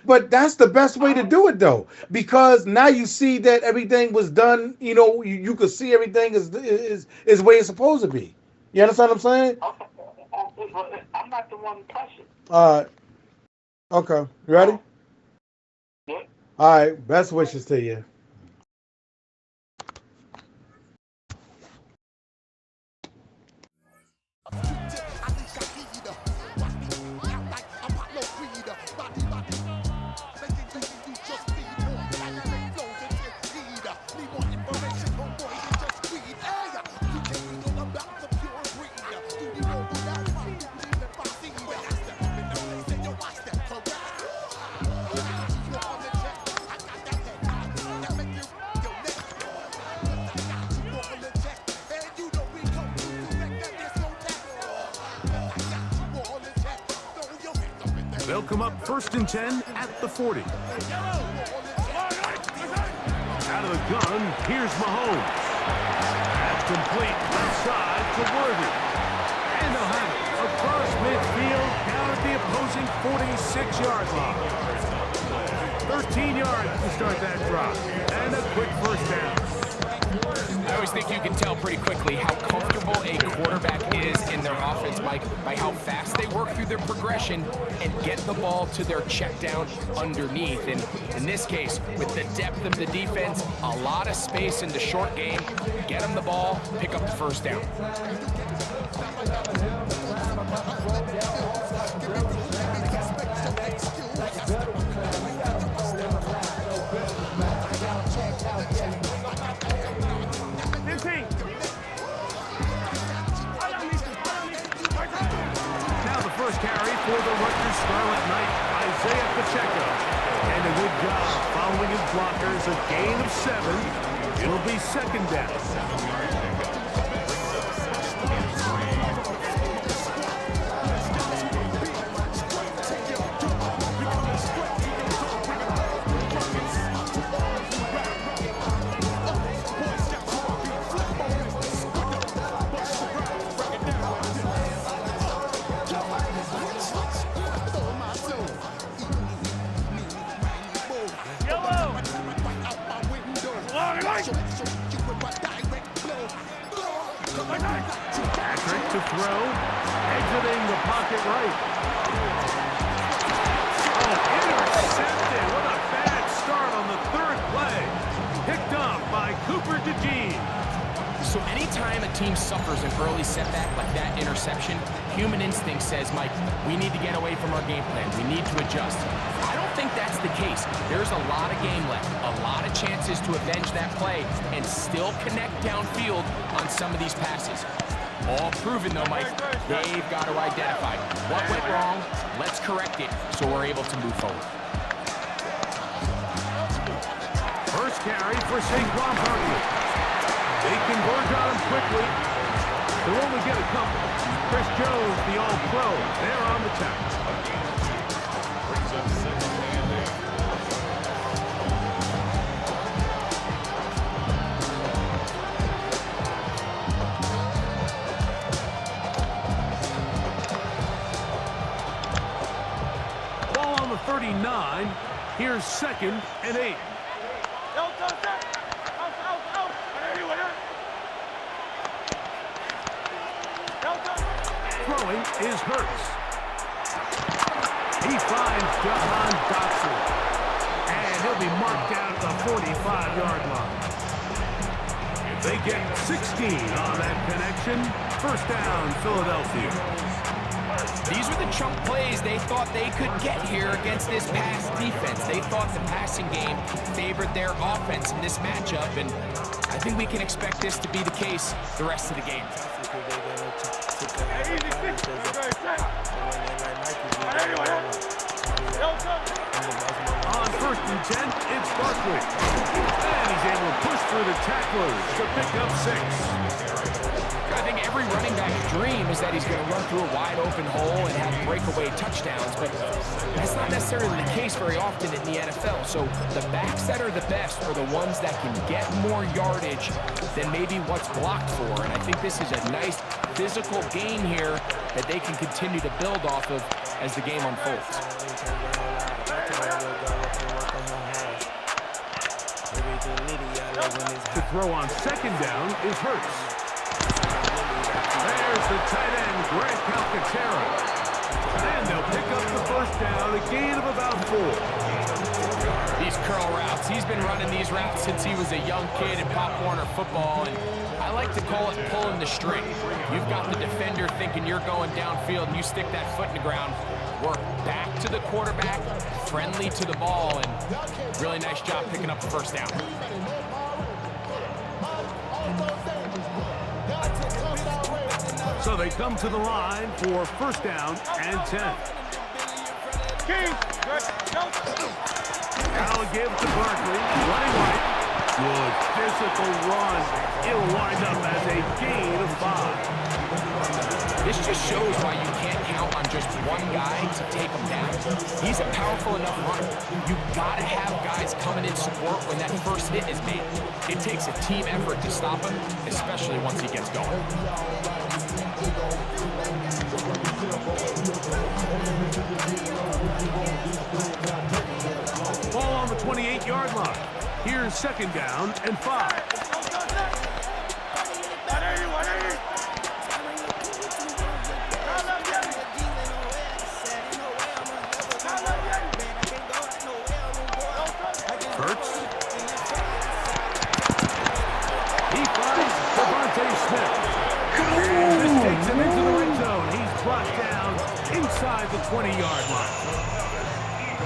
But that's the best way to do it, though, because now you see that everything was done. You could see everything is the way it's supposed to be. You understand what I'm saying? Okay. I'm not the one pressing. Okay. You ready? Yeah. All right. Best wishes to you. They'll come up 1st and 10 at the 40. Out of the gun, here's Mahomes. That's complete left side to Worthy. And they'll have it across midfield down at the opposing 46-yard line. 13 yards to start that drop. And a quick first down. I always think you can tell pretty quickly how comfortable a quarterback is in their offense, Mike, by how fast they work through their progression and get the ball to their check down underneath. And in this case, with the depth of the defense, a lot of space in the short game, get them the ball, pick up the first down. First carry for the Rutgers Scarlet Knight, Isaiah Pacheco. And a good job following his blockers, a gain of 7. It'll be 2nd down. Patrick to throw, exiting the pocket right. Oh, intercepted. What a bad start on the 3rd play. Picked up by Cooper DeJean. So anytime a team suffers an early setback like that interception, human instinct says, Mike, we need to get away from our game plan. We need to adjust. I don't think that's the case. There's a lot of game left, a lot of chances to avenge that play and still connect downfield on some of these passes. All proven though, Mike, they've got to identify what went wrong, let's correct it so we're able to move forward. First carry for St. John Berkeley. They converge on him quickly. They'll only get a couple. Chris Jones, the All-Pro, they're on the tackle. Ball on the 39. Here's 2nd and 8. Throwing is Hurts. He finds Jahan Dotson. And he'll be marked down at the 45-yard line. If they get 16 on that connection, 1st down, Philadelphia. These were the chunk plays they thought they could get here against this pass defense. They thought the passing game favored their offense in this matchup, and I think we can expect this to be the case the rest of the game. On 1st and 10, it's Barkley. And he's able to push through the tacklers to pick up 6. I think every running back's dream is that he's going to run through a wide open hole and have breakaway touchdowns, but that's not necessarily the case very often in the NFL. So the backs that are the best are the ones that can get more yardage than maybe what's blocked for. And I think this is a nice physical game here that they can continue to build off of as the game unfolds. To throw on second down is Hurts. There's the tight end, Greg Calcaterra. And they'll pick up the first down, a gain of about 4. These curl routes, he's been running these routes since he was a young kid in Pop Warner football, and I like to call it pulling the string. You've got the defender thinking you're going downfield, and you stick that foot in the ground, work back to the quarterback, friendly to the ball, and really nice job picking up the first down. So they come to the line for first down and 10. Now give to Barkley, running right. Good physical run. It'll wind up as a gain of 5. This just shows why you can't count on just one guy to take him down. He's a powerful enough runner. You gotta have guys coming in support when that first hit is made. It takes a team effort to stop him, especially once he gets going. Ball on the 28-yard line. Here's second down and 5. Hurts. He finds Devontae Smith. And this takes him into the red zone. He's brought down inside the 20-yard line.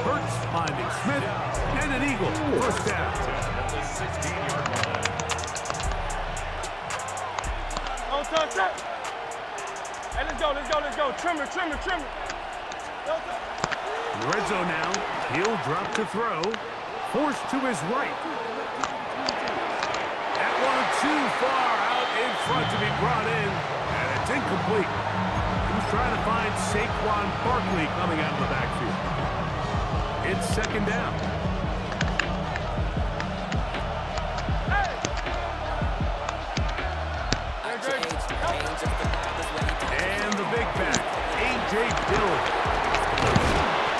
Hurts finding Smith, and an Eagle first down. Oh, touch up. Hey, let's go. Trimmer. In the red zone now, he'll drop to throw. Forced to his right. That one too far out in front to be brought in, and it's incomplete. He was trying to find Saquon Barkley coming out of the backfield. It's second down. And the big back, A.J. Dillon.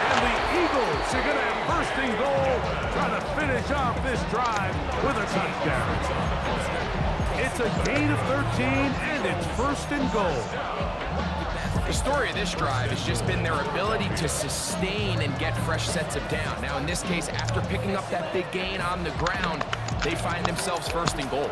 And the Eagles are going to have first and goal, trying to finish off this drive with a touchdown. It's a gain of 13, and it's first and goal. The story of this drive has just been their ability to sustain and get fresh sets of down. Now, in this case, after picking up that big gain on the ground, they find themselves first and goal.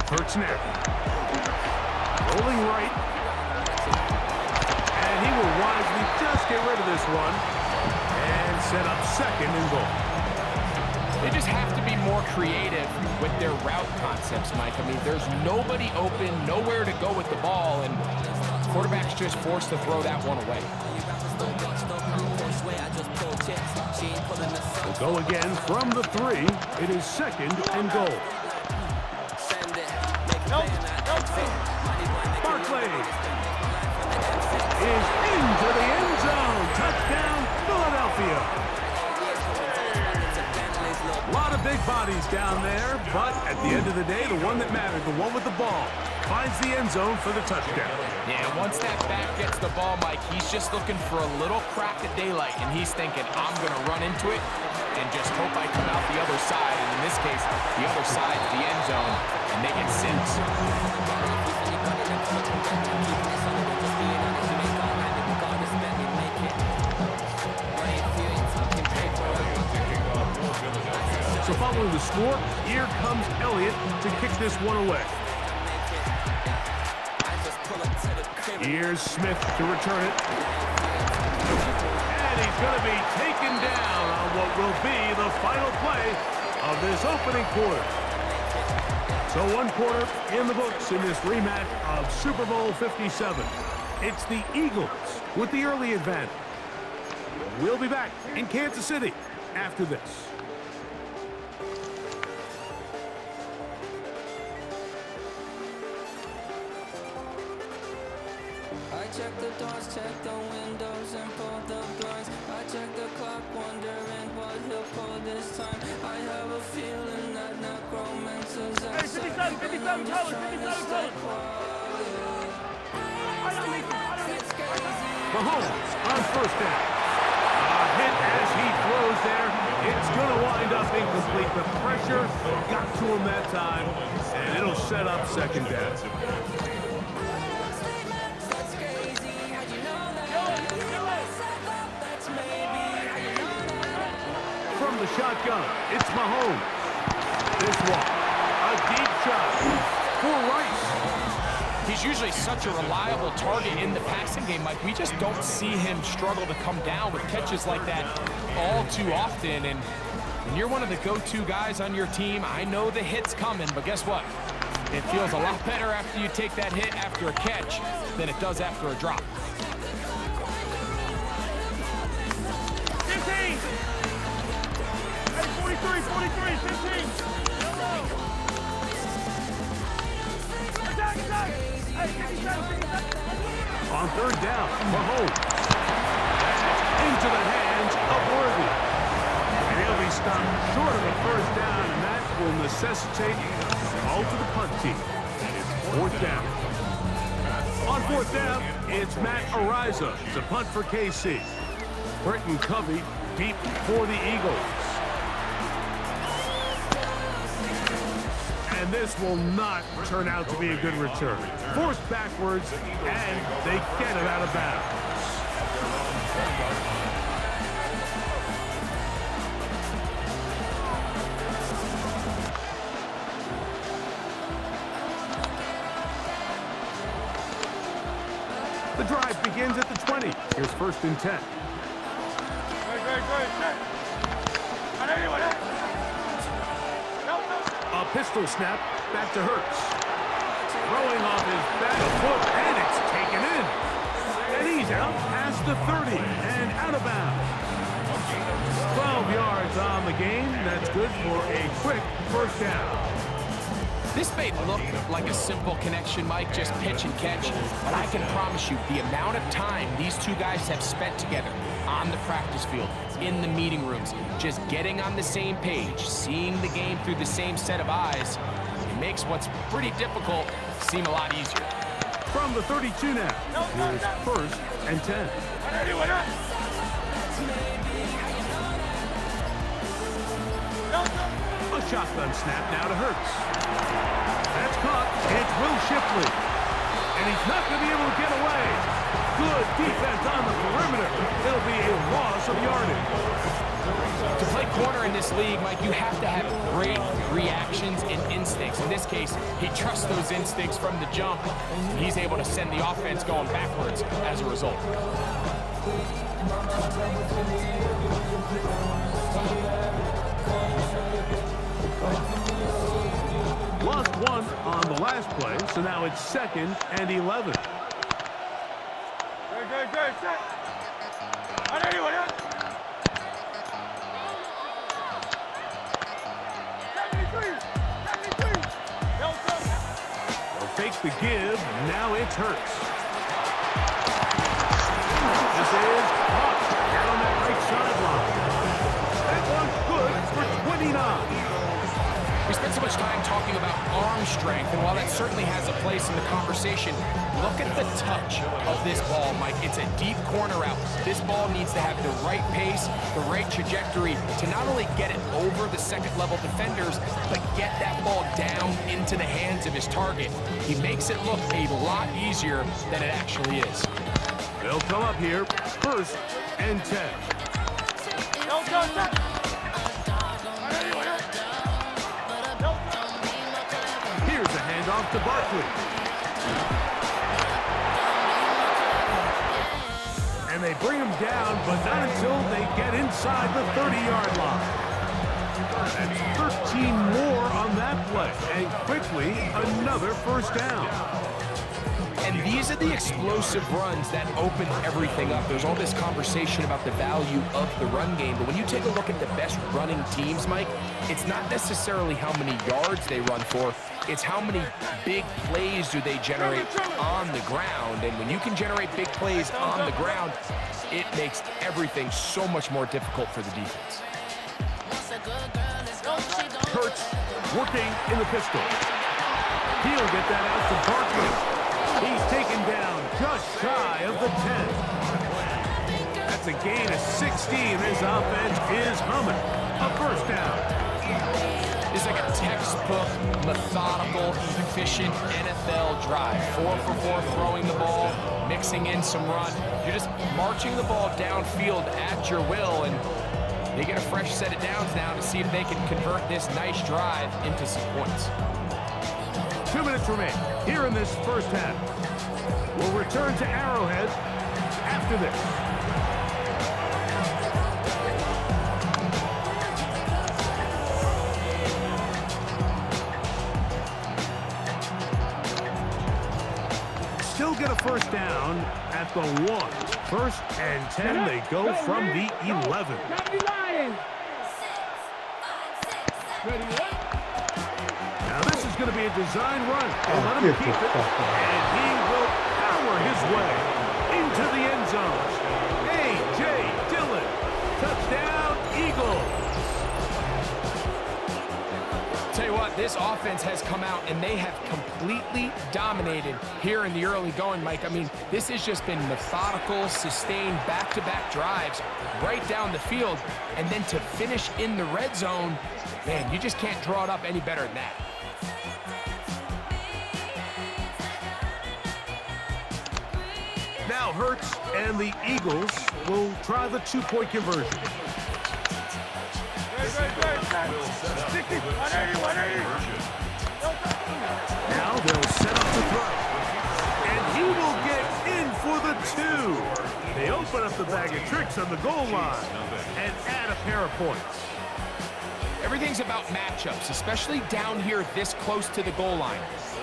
Hurts now. Rolling right. And he will wisely just get rid of this one and set up second and goal. They just have to be more creative with their route concepts, Mike. I mean, there's nobody open, nowhere to go with the ball, and quarterback's just forced to throw that one away. We'll go again from the 3. It is second and goal. Barkley is into the end zone. Touchdown, Philadelphia. A lot of big bodies down there, but at the end of the day, the one that mattered, the one with the ball, finds the end zone for the touchdown. Yeah, once that back gets the ball, Mike, he's just looking for a little crack of daylight, and he's thinking, I'm going to run into it and just hope I come out the other side. And in this case, the other side is the end zone, and they get 6. So following the score, here comes Elliott to kick this one away. Here's Smith to return it. And he's going to be taken down on what will be the final play of this opening quarter. So 1 quarter in the books in this rematch of Super Bowl 57. It's the Eagles with the early advantage. We'll be back in Kansas City after this. I check the doors, check the windows, and pull the blinds. I check the clock, wondering what he'll pull this time. I have a feeling that necromancer's outside, and I'm just trying to stay quiet. Mahomes on first down. A hit as he throws there. It's going to wind up incomplete. The pressure got to him that time, and it'll set up second down. From the shotgun, it's Mahomes. This one, a deep shot for Rice. He's usually such a reliable target in the passing game, Mike. We just don't see him struggle to come down with catches like that all too often. And when you're one of the go-to guys on your team, I know the hit's coming, but guess what? It feels a lot better after you take that hit after a catch than it does after a drop. 15! Hey, 43, 15! Attack, attack! Hey, 57, 57! On third down, Mahomes. Into the hands of Worthy. And he'll be stopped short of the first down, and that will necessitate a call to the punt team. And it's fourth down. On fourth down, it's Matt Ariza to punt for KC. Britton Covey deep for the Eagles. And this will not turn out to be a good return. Forced backwards, and they get it out of bounds. The drive begins at the 20. Here's first and 10. A pistol snap, back to Hurts. Throwing off his back foot, and it's taken in. And he's out past the 30 and out of bounds. 12 yards on the game. That's good for a quick first down. This may look like a simple connection, Mike, just pitch and catch, but I can promise you the amount of time these two guys have spent together on the practice field, in the meeting rooms, just getting on the same page, seeing the game through the same set of eyes, it makes what's pretty difficult seem a lot easier. From the 32 now, here's first and 10. A shotgun snap now to Hurts. That's caught. It's Will Shipley. And he's not going to be able to get away. Good defense on the perimeter. It'll be a loss of yardage. To play corner in this league, Mike, you have to have great reactions and instincts. In this case, he trusts those instincts from the jump. And he's able to send the offense going backwards as a result. Lost one on the last play, so now it's second and 11. Good. Set. Anyone, yeah? 73. They'll fake the give. Now it's Hurts. This is caught down that right sideline. That one's good for 29. We spent so much time talking about arm strength, and while that certainly has a place in the conversation, look at the touch of this ball, Mike. It's a deep corner out. This ball needs to have the right pace, the right trajectory to not only get it over the second-level defenders, but get that ball down into the hands of his target. He makes it look a lot easier than it actually is. They'll come up here, first and 10. Here's a handoff to Barkley. And they bring him down, but not until they get inside the 30-yard line. That's 13 more on that play, and quickly another first down. And these are the explosive runs that open everything up. There's all this conversation about the value of the run game, but when you take a look at the best running teams, Mike, it's not necessarily how many yards they run for, it's how many big plays do they generate on the ground. And when you can generate big plays on the ground, it makes everything so much more difficult for the defense. Hurts working in the pistol. He'll get that out to Barkley. He's taken down just shy of the 10. That's a gain of 16. This offense is humming. A first down. It's like a textbook, methodical, efficient NFL drive. 4 for 4 throwing the ball, mixing in some run. You're just marching the ball downfield at your will, and they get a fresh set of downs now to see if they can convert this nice drive into some points. 2 minutes remain here in this first half. We'll return to Arrowhead after this. Still get a first down at the 1. 1st and 10. They go from the 11. Now this is going to be a design run. They'll let him keep it, and he will power his way into the end zone. A.J. Dillon, touchdown Eagles. Tell you what, this offense has come out and they have completely dominated here in the early going, Mike. I mean, this has just been methodical, sustained, back-to-back drives right down the field. And then to finish in the red zone, man, you just can't draw it up any better than that. Now Hurts and the Eagles will try the 2-point conversion. Now they'll set up the throw. And he will get in for the 2. They open up the bag of tricks on the goal line and add a pair of points. Everything's about matchups, especially down here this close to the goal line.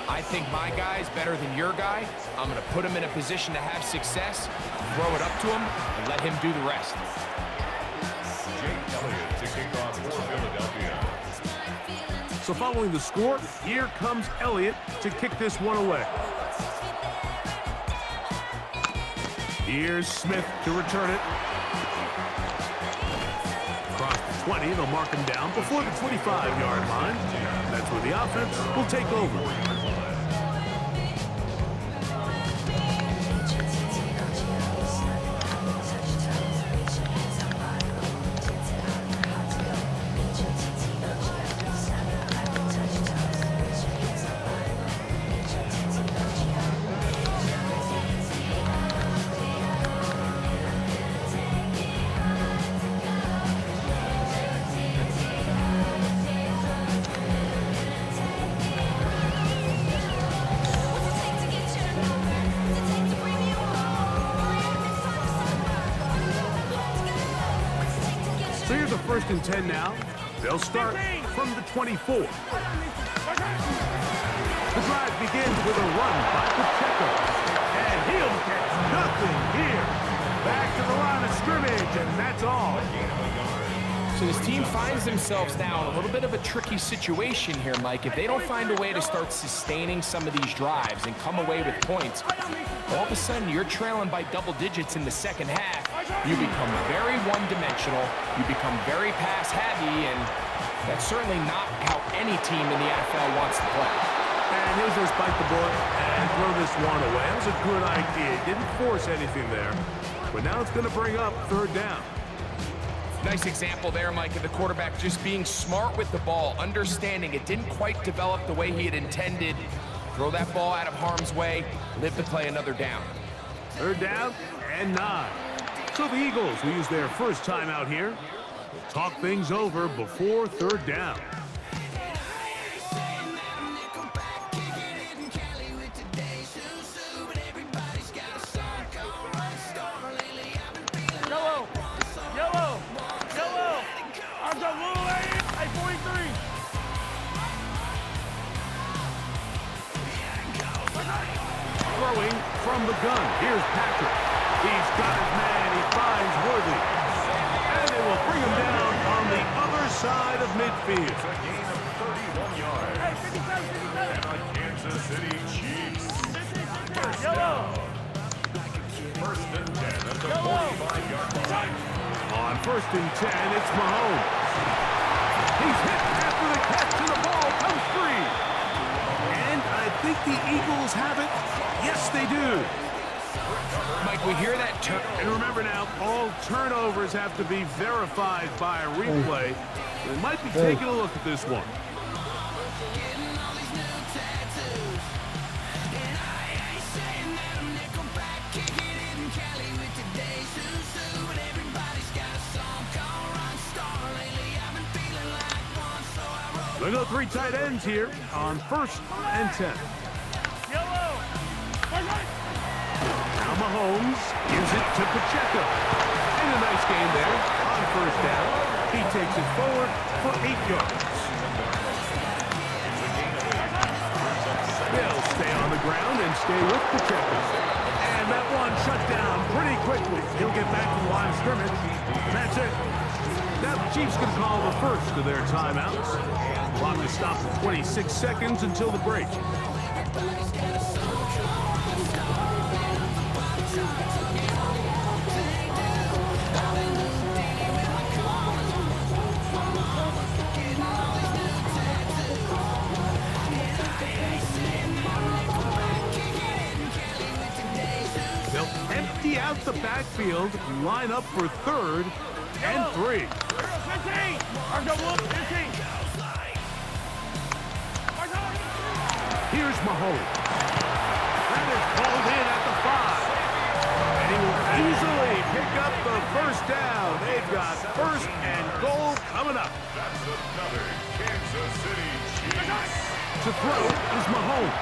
I think my guy's better than your guy. I'm going to put him in a position to have success, throw it up to him, and let him do the rest. So following the score, here comes Elliott to kick this one away. Here's Smith to return it. Across the 20, they'll mark him down before the 25-yard line. That's where the offense will take over. So here's a 1st and 10 now. They'll start from the 24. The drive begins with a run by Pacheco. And he'll get nothing here. Back to the line of scrimmage, and that's all. So this team finds themselves now in a little bit of a tricky situation here, Mike. If they don't find a way to start sustaining some of these drives and come away with points, all of a sudden you're trailing by double digits in the second half. You become very one-dimensional. You become very pass-heavy, and that's certainly not how any team in the NFL wants to play. And here's their spike the board and throw this one away. That was a good idea. Didn't force anything there. But now it's going to bring up 3rd down. Nice example there, Mike, of the quarterback just being smart with the ball, understanding it didn't quite develop the way he had intended. Throw that ball out of harm's way, live to play another down. 3rd down and 9. So the Eagles will use their first time out here. We'll talk things over before 3rd down. throwing from the gun. Here's Patrick. He's got his man. He finds Worthy. And they will bring him down on the other side of midfield. It's a gain of 31 yards. And the Kansas City Chiefs. First down. First and 10 at the 45-yard line. On first and 10, it's Mahomes. He's hit after the catch, and the ball comes free. And I think the Eagles have it. Yes, they do. Mike, we hear that turn. And remember now, all turnovers have to be verified by a replay. We might be taking a look at this one. They go three tight ends here on first and 10. Now Mahomes gives it to Pacheco. And a nice game there on first down. He takes it forward for 8 yards. They'll stay on the ground and stay with Pacheco. And that one shut down pretty quickly. He'll get back to the line of scrimmage. And that's it. Now the Chiefs can call the first of their timeouts. Clock is stopped at 26 seconds until the break. They'll empty out the backfield, line up for third and 3. Here's Mahomes. That is called in at the 5. And he will easily pick up the first down. They've got first and goal coming up. That's another Kansas City Chiefs. To throw is Mahomes.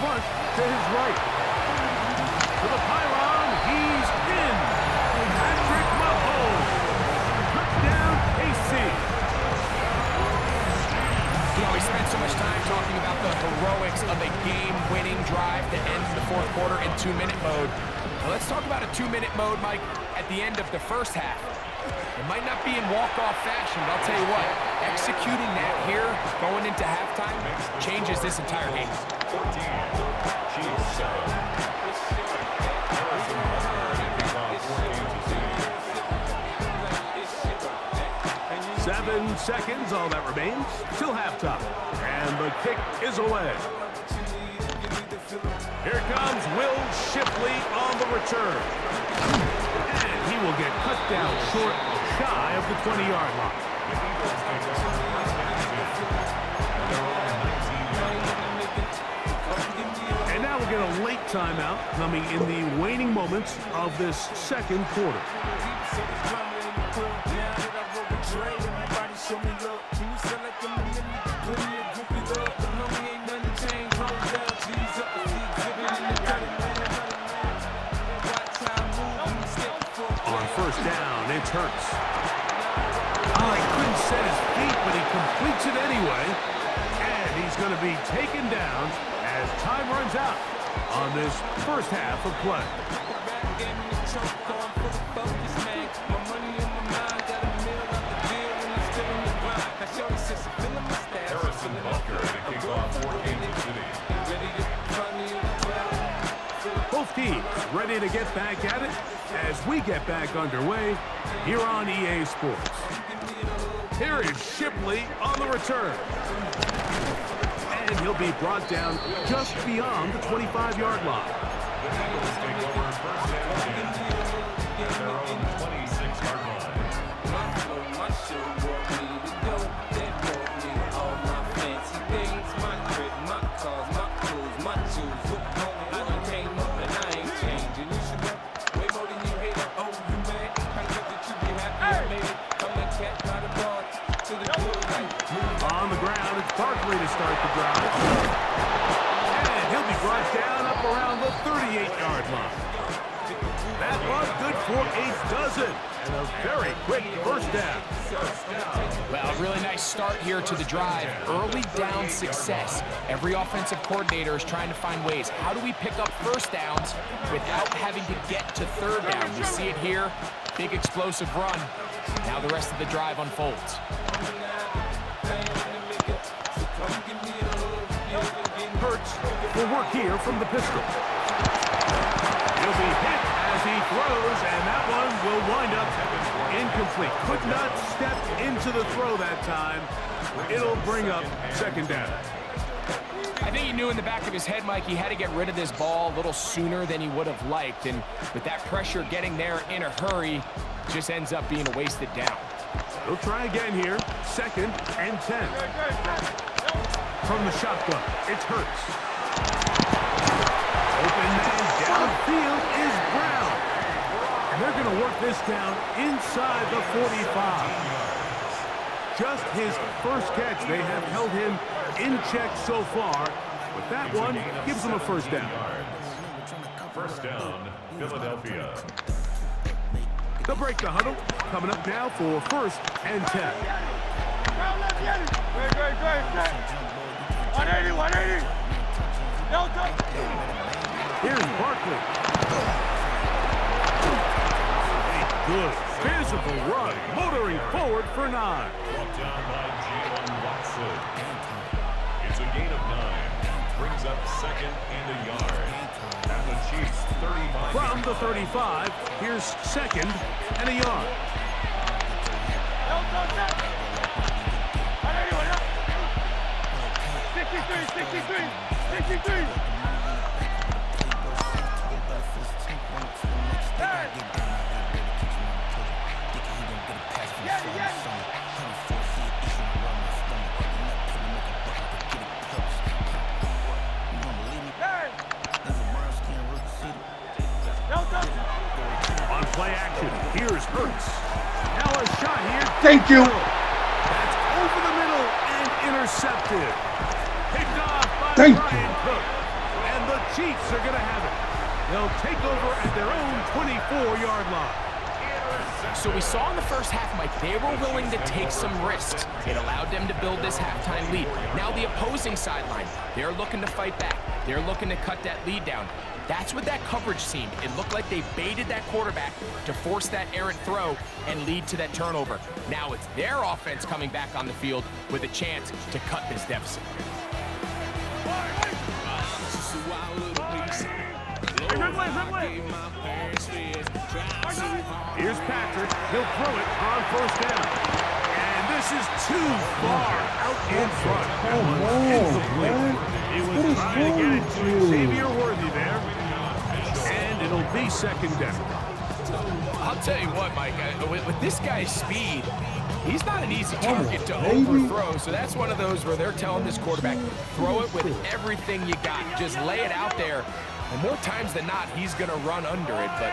Front to his right. To the pylon, he's in. Patrick Mahomes. Touchdown, KC. You know, we spent so much time talking about the heroics of a game-winning drive to end the fourth quarter in 2-minute mode. Now let's talk about a 2-minute mode, Mike, at the end of the first half. It might not be in walk-off fashion, but I'll tell you what, executing that here, going into halftime, changes this entire game. 14, Chiefs 7. 7 seconds, all that remains, till halftime. And the kick is away. Here comes Will Shipley on the return. And he will get cut down short, shy of the 20-yard line. And now we'll get a late timeout coming in the waning moments of this second quarter. On first down, it's Hurts. Oh, he couldn't set his feet, but he completes it anyway. And he's going to be taken down as time runs out on this first half of play. Harrison Butker to kick off for Kansas City. Both teams ready to get back at it as we get back underway here on EA Sports. Here is Shipley on the return. And he'll be brought down just beyond the 25-yard line. The Eagles take over first and 10 at their own 26-yard line. On the ground, it's Barkley to start the drive. And he'll be brought down up around the 38-yard line. That was good for a dozen. And a very quick first down. Well, a really nice start here to the drive. Early down success. Every offensive coordinator is trying to find ways. How do we pick up first downs without having to get to third down? You see it here. Big explosive run. Now the rest of the drive unfolds. Hurts will work here from the pistol. He'll be hit as he throws, and that one will wind up incomplete. Could not step into the throw that time. It'll bring up second down. I think he knew in the back of his head, Mike, he had to get rid of this ball a little sooner than he would have liked. And with that pressure getting there in a hurry, just ends up being a wasted down. He'll try again here. 2nd and 10. From the shotgun, it's Hurts. Open man downfield is Brown. And they're going to work this down inside the 45. Just his first catch. They have held him in check so far. But that one gives them a first down. First down, Philadelphia. They'll break the huddle. Coming up now for 1st and 10. Great. 180. Delta. Here's Barkley. A good physical run, motoring forward for 9. Brought down by Jalen Watson. It's a gain of 9. Brings up 2nd and a yard. At the Chiefs' 35. From the 35, here's 2nd and a yard. 63. On play action, here's Hurts. Now a shot here. Thank you. That's over the middle and intercepted. Picked off by Thank Brian Cook. And the Chiefs are going to have it. They'll take over at their own 24-yard line. So we saw in the first half, Mike, they were willing to take some risks. It allowed them to build this halftime lead. Now the opposing sideline, they're looking to fight back. They're looking to cut that lead down. That's what that coverage seemed. It looked like they baited that quarterback to force that errant throw and lead to that turnover. Now it's their offense coming back on the field with a chance to cut this deficit. Here's Patrick. He'll throw it on 1st down. And this is too far out in front. Incomplete. He was trying to get it to Xavier Worthy there. And it'll be 2nd down. I'll tell you what, Mike, with this guy's speed, he's not an easy target to overthrow. So that's one of those where they're telling this quarterback, throw it with everything you got. Just lay it out there. And more times than not, he's going to run under it. But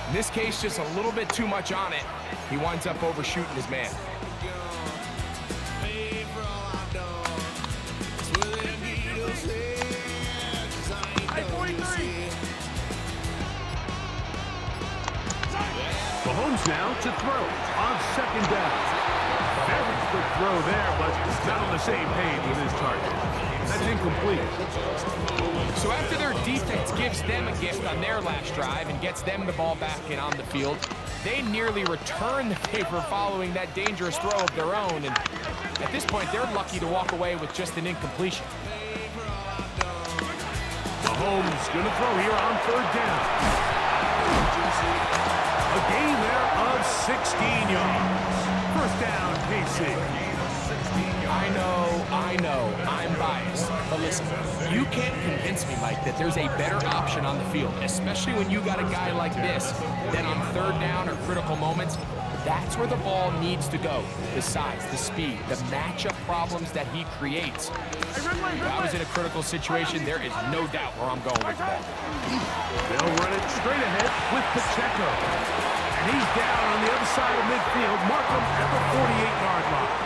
in this case, just a little bit too much on it. He winds up overshooting his man. Mahomes now to throw on 2nd down. Very quick throw there, but not on the same page with his target. That's incomplete. So after their defense gives them a gift on their last drive and gets them the ball back and on the field, they nearly return the favor following that dangerous throw of their own. And at this point, they're lucky to walk away with just an incompletion. Mahomes going to throw here on 3rd down. A gain there of 16 yards. 1st down, KC. I know, I'm biased. But listen, you can't convince me, Mike, that there's a better option on the field, especially when you got a guy like this, that on 3rd down or critical moments, that's where the ball needs to go. The size, the speed, the matchup problems that he creates. If I was in a critical situation, there is no doubt where I'm going with the ball. They'll run it straight ahead with Pacheco. And he's down on the other side of midfield. Mark him at the 48-yard line.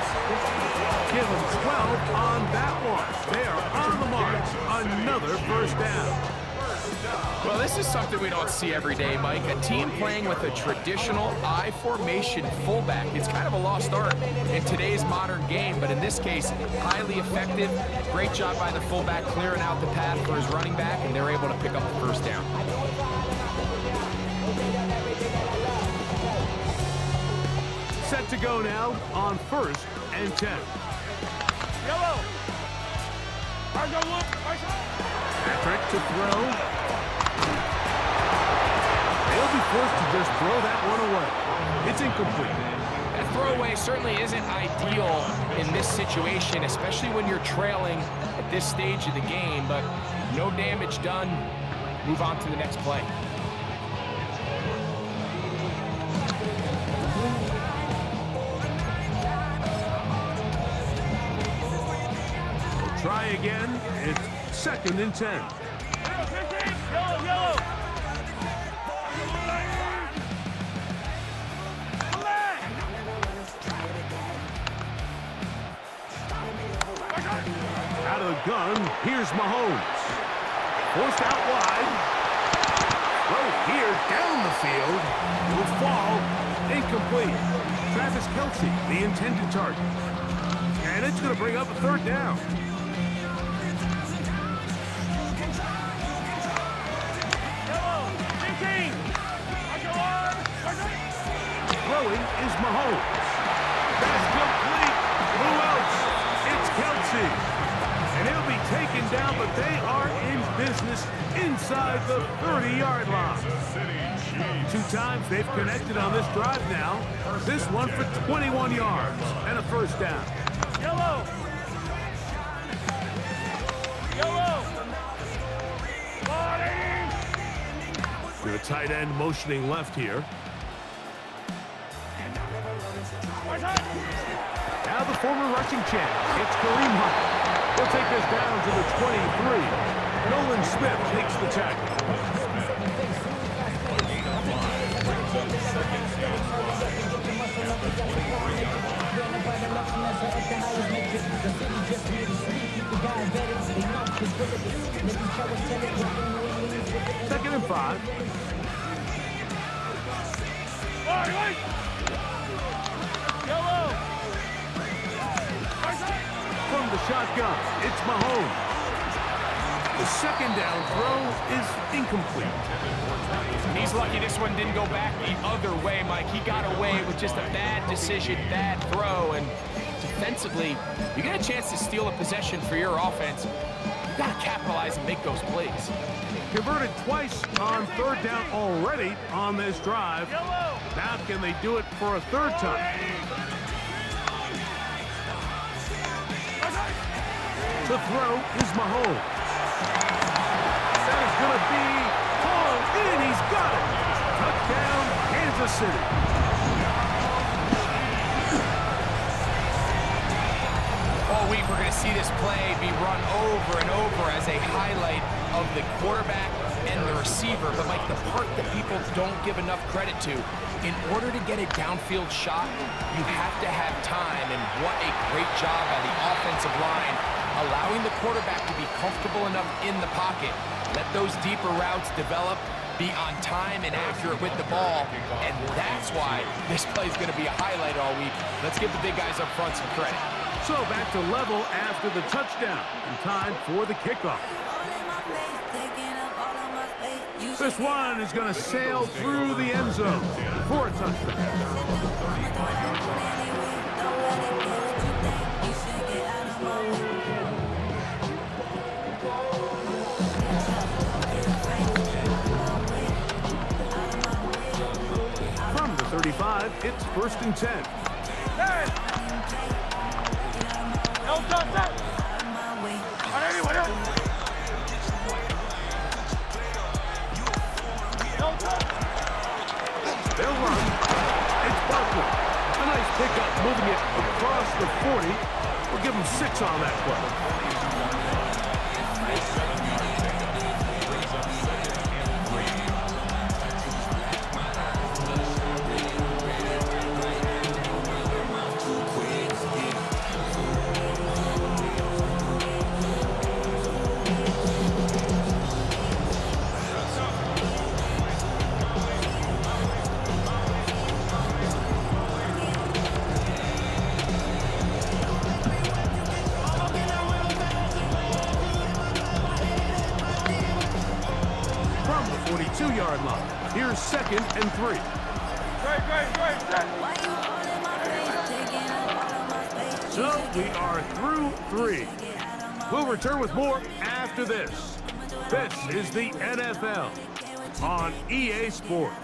Give him 12 on that one. They are on the march. Another 1st down. Well, this is something we don't see every day, Mike. A team playing with a traditional I formation fullback. It's kind of a lost art in today's modern game, but in this case, highly effective. Great job by the fullback clearing out the path for his running back, and they're able to pick up the first down. Set to go now on 1st and 10. Yellow. Patrick to throw. They'll be forced to just throw that one away. It's incomplete. That throwaway certainly isn't ideal in this situation, especially when you're trailing at this stage of the game, but no damage done. Move on to the next play. Try again. It's 2nd and 10. Yellow. Out of the gun, here's Mahomes. Forced out wide. Throw here, down the field. Will fall. Incomplete. Travis Kelce, the intended target. And it's going to bring up a 3rd down. Throwing is Mahomes. That's complete. Who else? It's Kelce. And he'll be taken down, but they are in business inside the 30-yard line. 2 times they've connected on this drive now. This one for 21 yards and a 1st down. Yellow. We have a tight end motioning left here. Now the former rushing champ, it's Kareem Hunt. He'll take this down to the 23. Nolan Smith takes the tackle. Second and 5. From the shotgun, it's Mahomes. The 2nd down throw is incomplete. He's lucky this one didn't go back the other way, Mike. He got away with just a bad decision, bad throw, and defensively, you get a chance to steal a possession for your offense. You got to capitalize and make those plays. Converted twice on 3rd down already on this drive. Now can they do it for a 3rd time? The throw is Mahomes. That is going to be hauled in. He's got it. Touchdown, Kansas City. All week, we're going to see this play be run over and over as a highlight of the quarterback and the receiver. But, Mike, the part that people don't give enough credit to, in order to get a downfield shot, you have to have time. And what a great job by the offensive line, allowing the quarterback to be comfortable enough in the pocket. Let those deeper routes develop, be on time and accurate with the ball. And that's why this play is going to be a highlight all week. Let's give the big guys up front some credit. So back to level after the touchdown. And time for the kickoff. This one is going to sail through the end zone for a touchdown. From the 35, it's 1st and 10. They'll run. It's Barkley. A nice pickup, moving it across the 40. We'll give him 6 on that play. 42-yard line. Here's 2nd and 3. So we are through 3. We'll return with more after this. This is the NFL on EA Sports.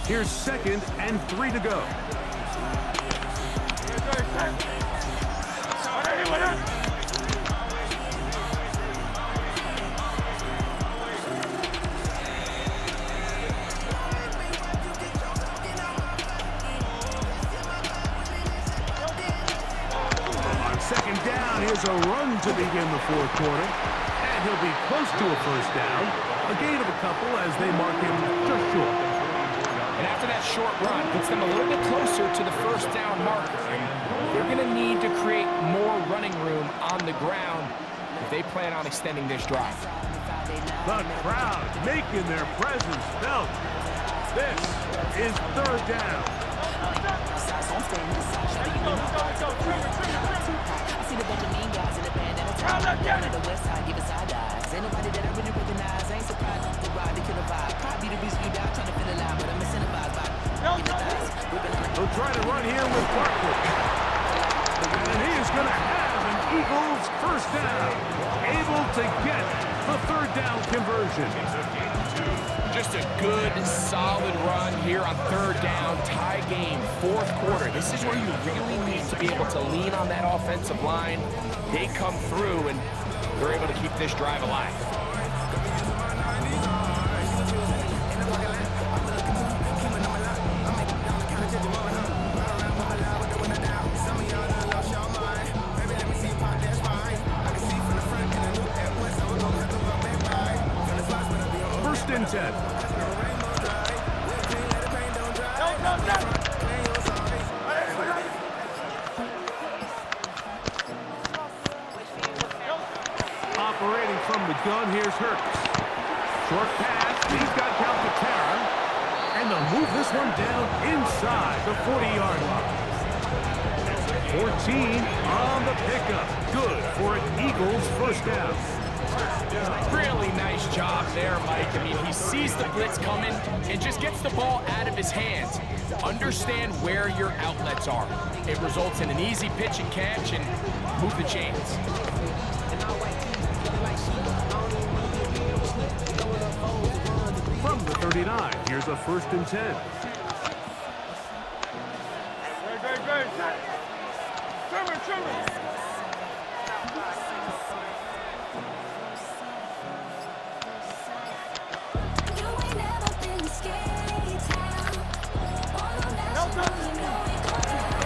Here's 2nd and 3 to go. On 2nd down, here's a run to begin the 4th quarter. And he'll be close to a 1st down. A gain of a couple as they mark him just short. And after that short run, puts them a little bit closer to the 1st down marker. And they're going to need to create more running room on the ground if they plan on extending this drive. The crowd making their presence felt. This is 3rd down. They'll try to run here with Barkley. And he is going to have an Eagles 1st down. Able to get the 3rd down conversion. Just a good, solid run here on 3rd down, tie game, 4th quarter. This is where you really need to be able to lean on that offensive line. They come through, and they're able to keep this drive alive. And 10. Operating from the gun, here's Hurts. Short pass, he's got Calcaterra. And they'll move this one down inside the 40-yard line. 14 on the pickup. Good for an Eagles 1st down. Really nice job there, Mike. I mean, he sees the blitz coming and just gets the ball out of his hands. Understand where your outlets are. It results in an easy pitch and catch and move the chains. From the 39, here's a 1st and 10.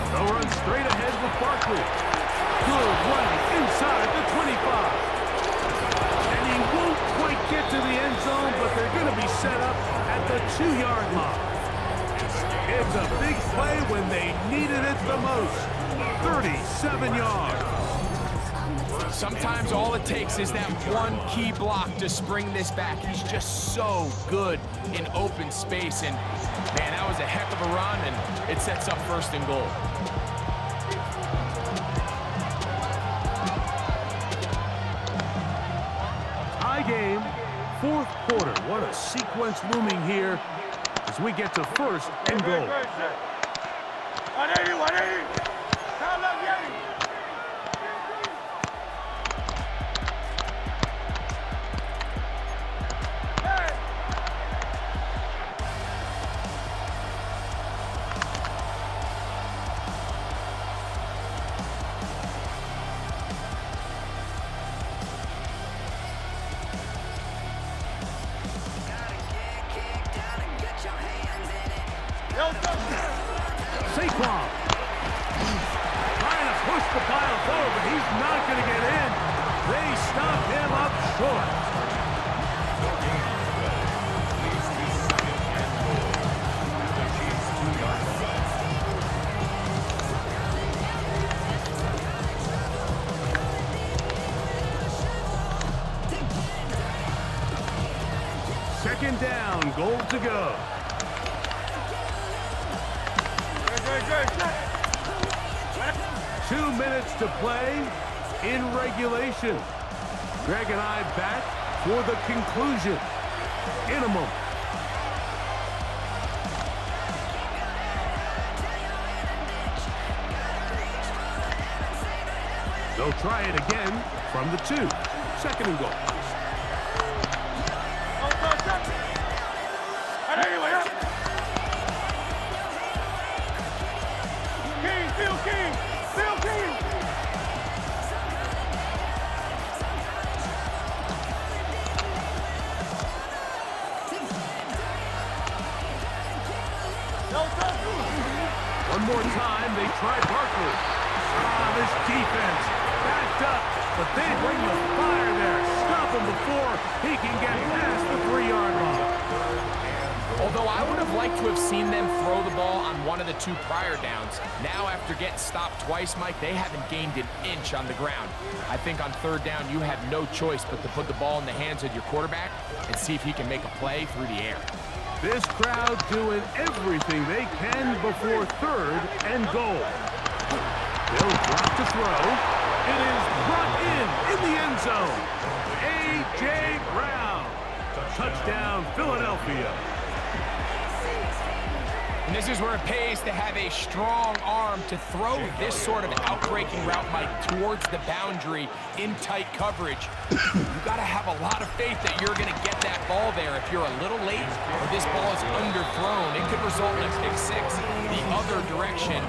They'll run straight ahead with Barkley. Good running inside the 25. And he won't quite get to the end zone, but they're going to be set up at the 2-yard line. It's a big play when they needed it the most. 37 yards. Sometimes all it takes is that one key block to spring this back. He's just so good in open space. And, man, that was a heck of a run, and it sets up 1st and goal. Tie game, 4th quarter. What a sequence looming here as we get to 1st and goal. 180, 180. Count up, Yeti. Saquon trying to push the pile forward, but he's not going to get in. They stop him up short. Second down, goal to go. Good. 2 minutes to play in regulation. Greg and I back for the conclusion in a moment. They'll try it again from the 2. Second and goal. One more time, they try Barkley. This defense backed up, but they bring the fire there. Stop him before he can get past the 3-yard line. Although I would have liked to have seen them throw the ball on one of the 2 prior downs, now after getting stopped twice, Mike, they haven't gained an inch on the ground. I think on 3rd down, you have no choice but to put the ball in the hands of your quarterback and see if he can make a play through the air. This crowd doing everything they can before 3rd and goal. They'll drop to throw. It is brought in the end zone. A.J. Brown. Touchdown, Philadelphia. And this is where it pays to have a strong arm to throw this sort of outbreaking route, Mike, towards the boundary in tight coverage. You got to have a lot of faith that you're going to get that ball there. If you're a little late or this ball is underthrown, it could result in a pick 6 the other direction.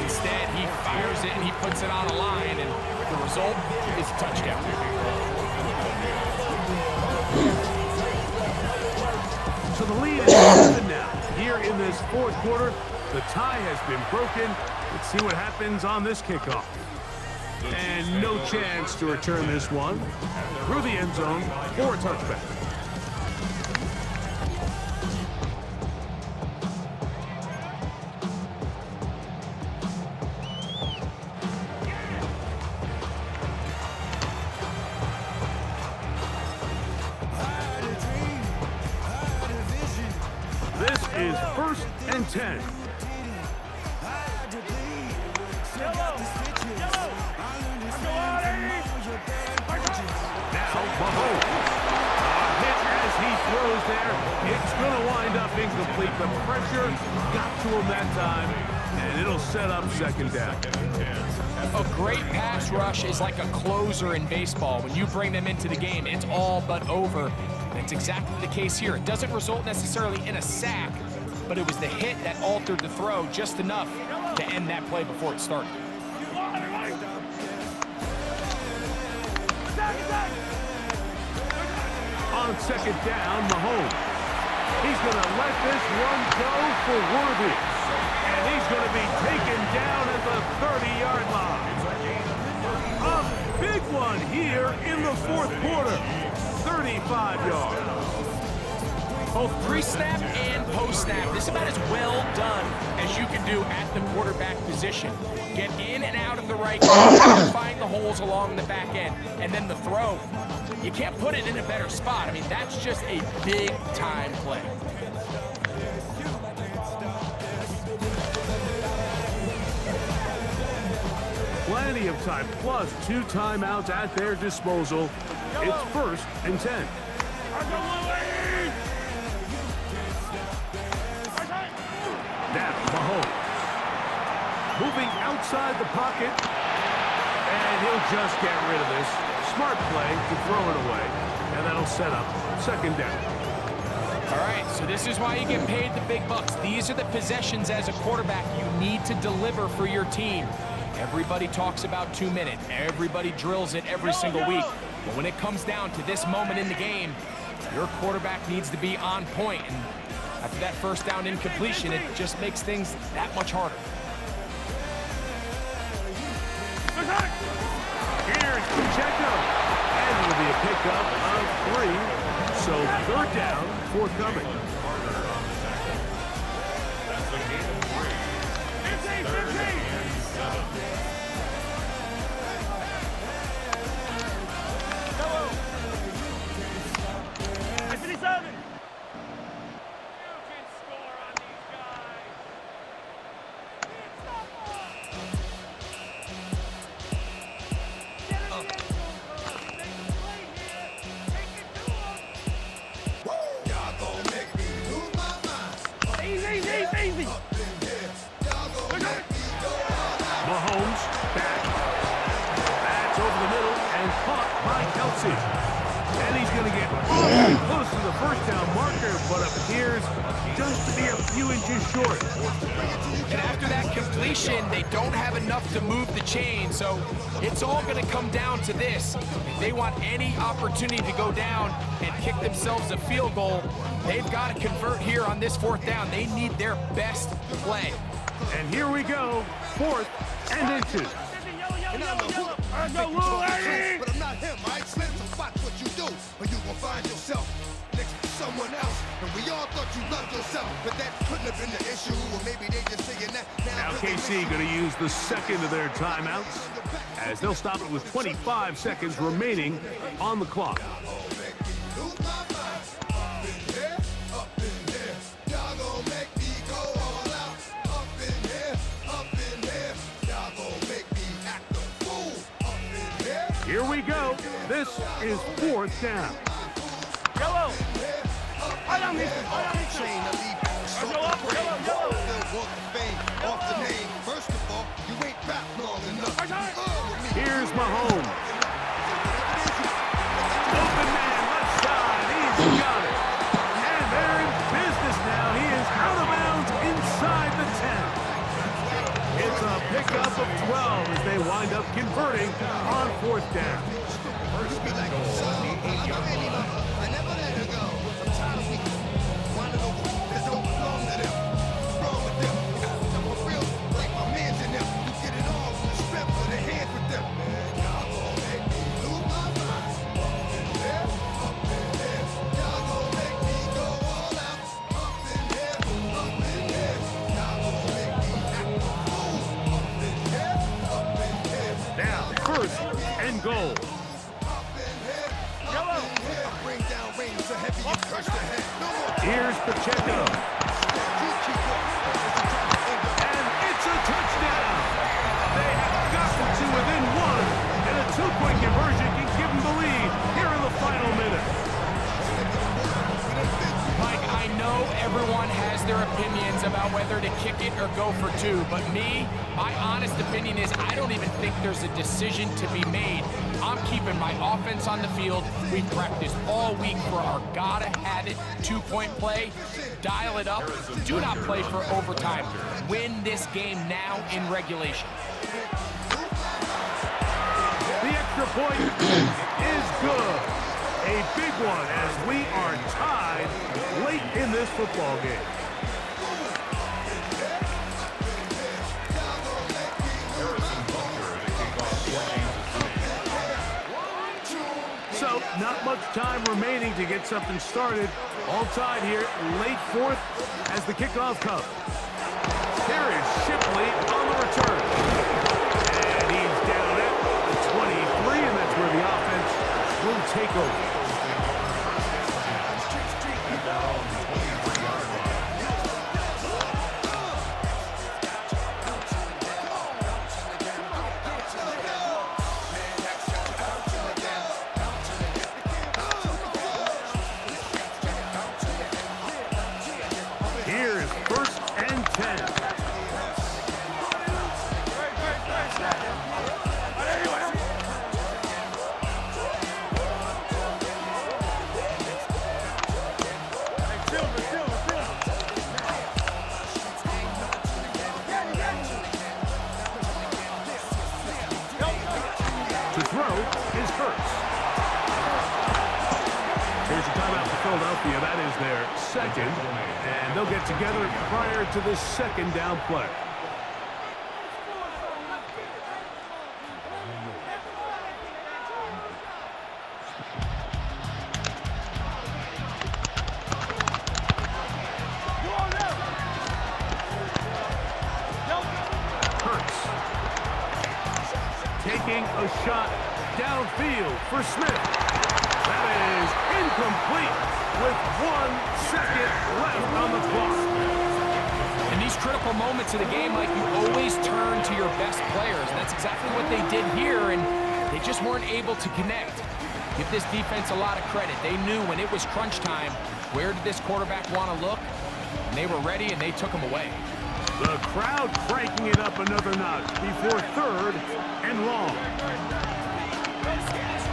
Instead, he fires it and he puts it on a line, and the result is a touchdown. So the lead is 7 now. Here in this 4th quarter, the tie has been broken. Let's see what happens on this kickoff. And no chance to return this one through the end zone for a touchback. This is 1st and 10. Now, Mahomes. Hit as he throws there. It's going to wind up incomplete. The pressure got to him that time, and it'll set up 2nd down. A great pass rush is like a closer in baseball. When you bring them into the game, it's all but over. And it's exactly the case here. It doesn't result necessarily in a sack, but it was the hit that altered the throw just enough to end that play before it started. On 2nd down, Mahomes. He's going to let this one go for Worthy. And he's going to be taken down at the 30-yard line. A big one here in the 4th quarter. 35 yards. Both pre-snap and post-snap, this is about as well done as you can do at the quarterback position. Get in and out of the right corner, find the holes along the back end, and then the throw. You can't put it in a better spot. I mean, that's just a big-time play. Plenty of time, plus 2 timeouts at their disposal. It's 1st and 10. Now, Mahomes. Moving outside the pocket. And he'll just get rid of this. Smart play to throw it away. And that'll set up 2nd down. All right, so this is why you get paid the big bucks. These are the possessions as a quarterback you need to deliver for your team. Everybody talks about 2 minutes. Everybody drills it every single week. But when it comes down to this moment in the game, your quarterback needs to be on point. And after that 1st down incompletion, it just makes things that much harder. Here's Pacheco. And it'll be a pickup of 3. So 3rd down forthcoming. That's a gain of 3. 15. misses. And he's going to get awfully close to the first down marker, but appears just to be a few inches short. And after that completion, they don't have enough to move the chain, so it's all going to come down to this. If they want any opportunity to go down and kick themselves a field goal, they've got to convert here on this fourth down. They need their best play. And here we go, 4th and inches. But I'm not him, right? Slim, so watch what you do, or you will find yourself next to someone else. And we all thought you loved yourself, but that couldn't have been the issue. Or maybe they just saying that Now KC going to use the second of their timeouts, as they'll stop it with 25 seconds remaining on the clock. Here we go. This is 4th down. Yellow. Here's Mahomes. Open man, left side. He's got it. And they're in business now. He is out of bounds inside the 10. It's a pickup of 12 as they wind up converting on 4th down. Now, 1st and goal. Here's Pacheco. And it's a touchdown. They have gotten to within 1, and a 2-point conversion can give them the lead here in the final minute. Mike, I know everyone has their opinions about whether to kick it or go for 2, but my honest opinion is I don't even think there's a decision to be made. I'm keeping my offense on the field. We've practiced all week for our gotta-have-it 2-point play. Dial it up. Do not play for overtime. Win this game now in regulation. The extra point is good. A big one as we are tied late in this football game. So, not much time remaining to get something started. All tied here, late 4th as the kickoff comes. Here is Shipley on the return. And he's down at the 23, and that's where the offense will take over. Here's 1st and 10. To throw is Hurts. Here's a timeout for Philadelphia. That is their second. And they'll get together prior to the 2nd down play. Hurts. Taking a shot downfield for Smith. That is incomplete with 1 second left on the clock. In these critical moments of the game, like, you always turn to your best players. That's exactly what they did here, and they just weren't able to connect. Give this defense a lot of credit. They knew when it was crunch time, where did this quarterback want to look? And they were ready, and they took him away. The crowd cranking it up another notch before 3rd and long.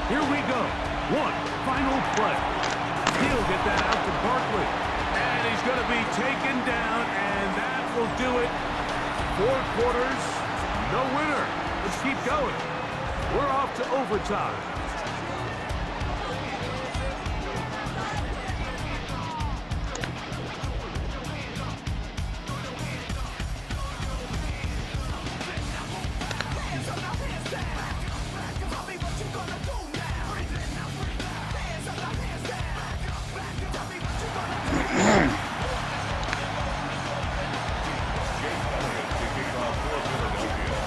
Here we go. One final play. He'll get that out to Barkley. And he's going to be taken down, and that will do it. 4 quarters, no winner. Let's keep going. We're off to overtime.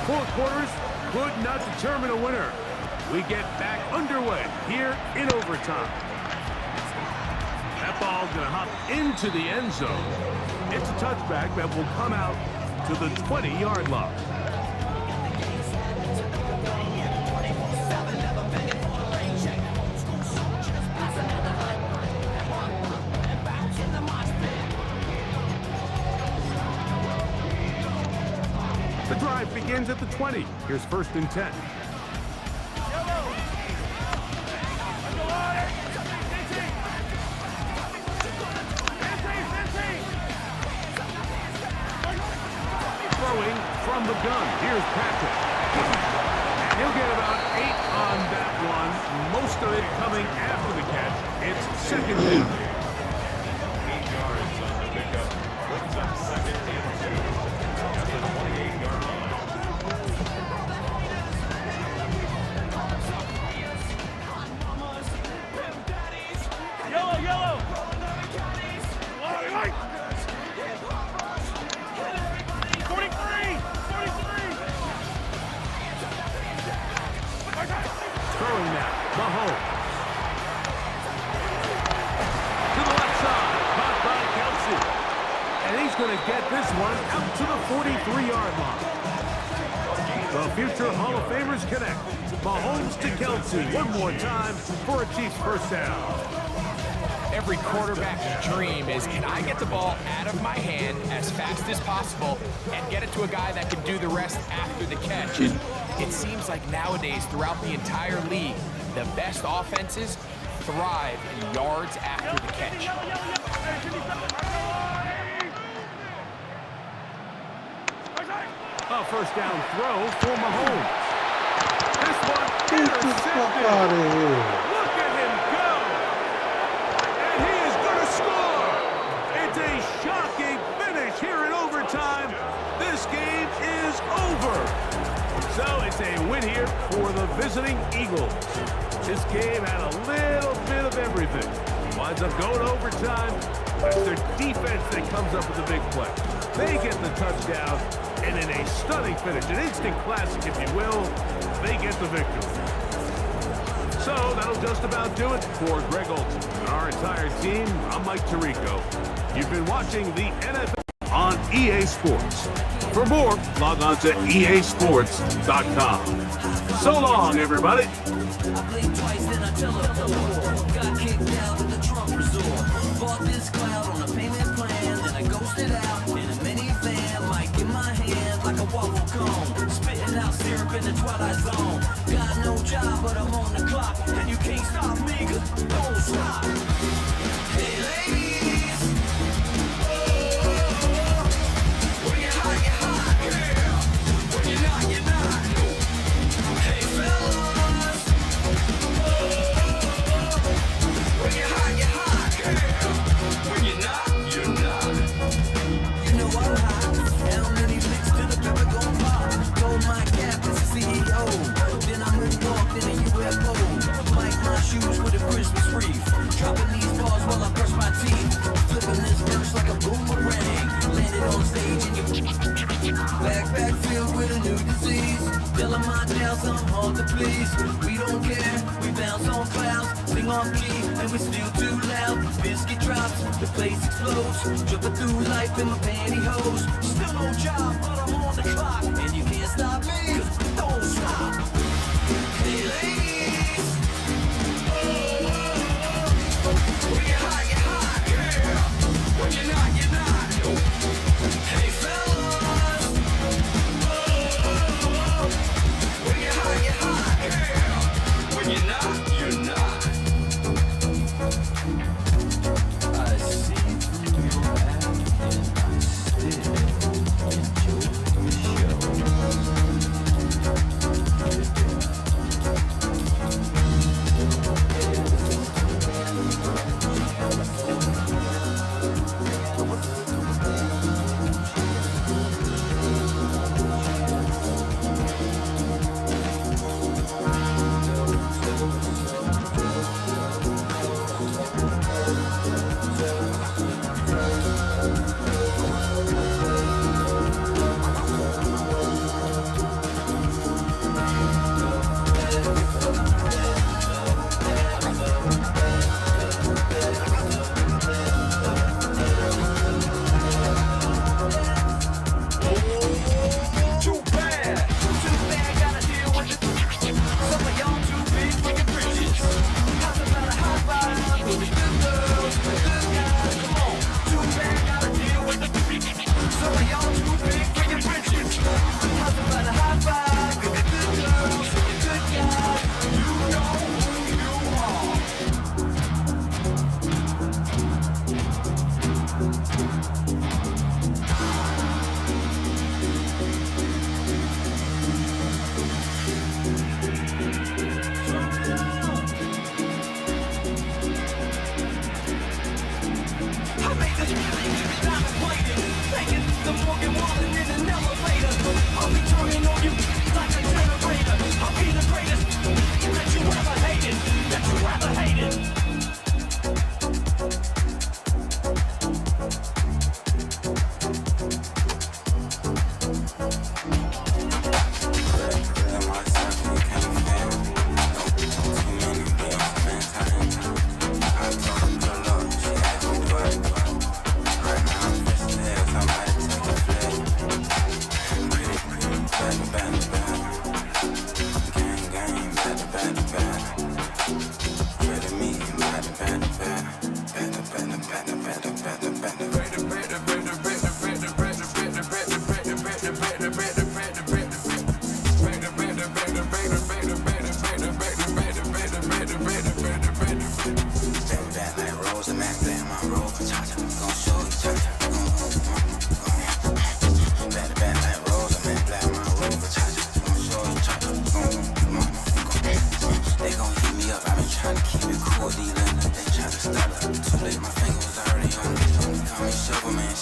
Four quarters could not determine a winner. We get back underway here in overtime. That ball's going to hop into the end zone. It's a touchback that will come out to the 20-yard line. The drive begins at the 20. Here's 1st and 10. Throwing from the gun. Here's Patrick. And he'll get about 8 on that one. Most of it coming after the catch. It's 2nd down. 8 yards on the pickup. Brings up 2nd and 2 at the 28-yard line. Throwing now, Mahomes. To the left side, caught by Kelsey. And he's going to get this one out to the 43-yard line. The future Hall of Famers connect. Mahomes to Kelsey one more time for a Chiefs 1st down. Every quarterback's dream is, can I get the ball out of my hand as fast as possible and get it to a guy that can do the rest after the catch? And it seems like nowadays, throughout the entire league, the best offenses thrive in yards after the catch. A 1st down throw for Mahomes. This one Get the fuck intercepted. out of here. Look at him go! And he is going to score! It's a shocking finish here in overtime. This game is over. So it's a win here for the visiting Eagles. This game had a little bit of everything. Winds up going overtime. It's their defense that comes up with the big play. They get the touchdown, and in a stunning finish, an instant classic, if you will, they get the victory. So that'll just about do it for Greg Olson and our entire team. I'm Mike Tirico. You've been watching the NFL on EA Sports. For more, log on to easports.com. So long, everybody. I played twice, then I teleported. Got kicked out at the Trump resort. Bought this cloud on a payment plan, then I ghosted out in a minivan. Mic in my hand like a waffle cone. Spitting out syrup in the twilight zone. Got no job, but I'm on the clock. And you can't stop me, 'cause don't stop. Hey, ladies. When you're hot, yeah. When you're not. Hey, fellas. When you're hot, yeah. When you're not. You know I'm hot. How many licks till the pepper gon' pop? Told my captain, CEO. Then I moonwalked in a UFO. Mic my shoes with a Christmas wreath. Dropping these bars while I brush my teeth. Flipping this verse like a boomerang. Landed on stage and you backpack filled with a new disease. Telling my doubts I'm hard to please. We don't care, we bounce on clouds. Sing off key and we're still too loud. Biscuit drops, the place explodes. Jumping through life in my pantyhose. Still no job, but I'm on the clock. And you can't stop me, 'cause don't stop. Hey ladies. When you're hot, yeah. When you're not. Hey fellas. When you're hot, yeah. When you're not. Trying to keep it cool, D-Liner. They try to stop it. Too late, my finger was already on it. Call me Silverman,